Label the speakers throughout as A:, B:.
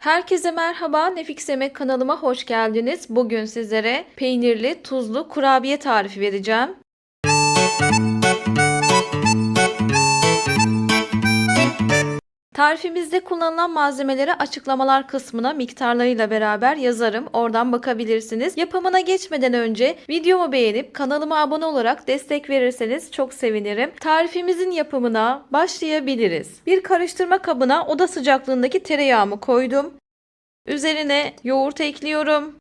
A: Herkese merhaba, Nefis Yemek kanalıma hoş geldiniz. Bugün sizlere peynirli, tuzlu kurabiye tarifi vereceğim. Tarifimizde kullanılan malzemeleri açıklamalar kısmına miktarlarıyla beraber yazarım. Oradan bakabilirsiniz. Yapımına geçmeden önce videomu beğenip kanalıma abone olarak destek verirseniz çok sevinirim. Tarifimizin yapımına başlayabiliriz. Bir karıştırma kabına oda sıcaklığındaki tereyağımı koydum. Üzerine yoğurt ekliyorum.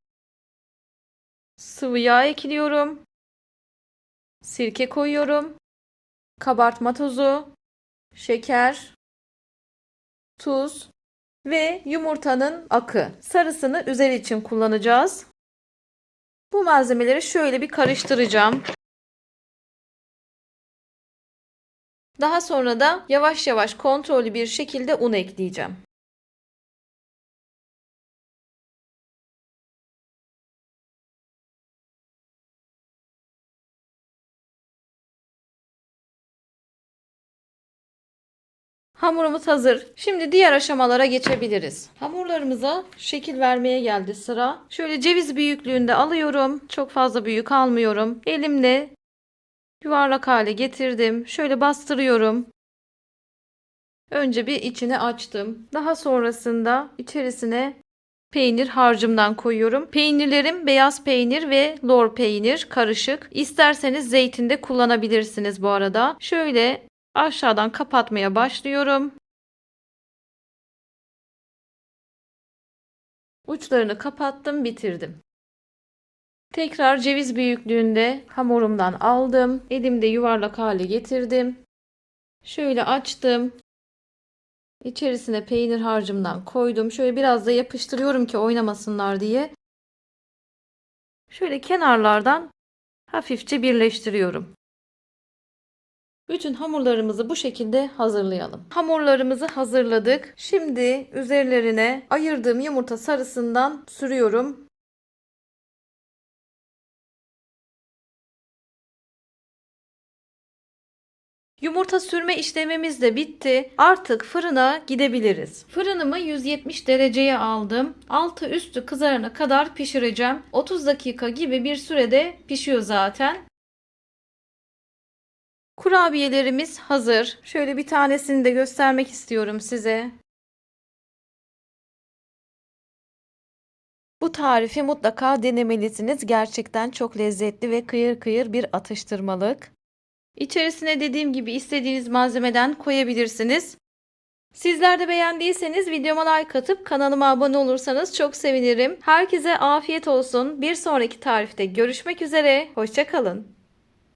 A: Sıvı yağ ekliyorum. Sirke koyuyorum. Kabartma tozu, şeker, tuz ve yumurtanın akı. Sarısını üzeri için kullanacağız. Bu malzemeleri şöyle bir karıştıracağım. Daha sonra da yavaş yavaş kontrollü bir şekilde un ekleyeceğim. Hamurumuz hazır. Şimdi diğer aşamalara geçebiliriz. Hamurlarımıza şekil vermeye geldi sıra. Şöyle ceviz büyüklüğünde alıyorum. Çok fazla büyük almıyorum. Elimle yuvarlak hale getirdim. Şöyle bastırıyorum. Önce bir içini açtım. Daha sonrasında içerisine peynir harcımdan koyuyorum. Peynirlerim beyaz peynir ve lor peynir karışık. İsterseniz zeytin de kullanabilirsiniz bu arada. Şöyle aşağıdan kapatmaya başlıyorum. Uçlarını kapattım, bitirdim. Tekrar ceviz büyüklüğünde hamurumdan aldım. Elimde yuvarlak hale getirdim. Şöyle açtım. İçerisine peynir harcımdan koydum. Şöyle biraz da yapıştırıyorum ki oynamasınlar diye. Şöyle kenarlardan hafifçe birleştiriyorum. Bütün hamurlarımızı bu şekilde hazırlayalım. Hamurlarımızı hazırladık. Şimdi üzerlerine ayırdığım yumurta sarısından sürüyorum. Yumurta sürme işlemimiz de bitti. Artık fırına gidebiliriz. Fırınımı 170 dereceye aldım. Altı üstü kızarana kadar pişireceğim. 30 dakika gibi bir sürede pişiyor zaten. Kurabiyelerimiz hazır. Şöyle bir tanesini de göstermek istiyorum size. Bu tarifi mutlaka denemelisiniz. Gerçekten çok lezzetli ve kıyır kıyır bir atıştırmalık. İçerisine dediğim gibi istediğiniz malzemeden koyabilirsiniz. Sizler de beğendiyseniz videoma like atıp kanalıma abone olursanız çok sevinirim. Herkese afiyet olsun. Bir sonraki tarifte görüşmek üzere. Hoşça kalın.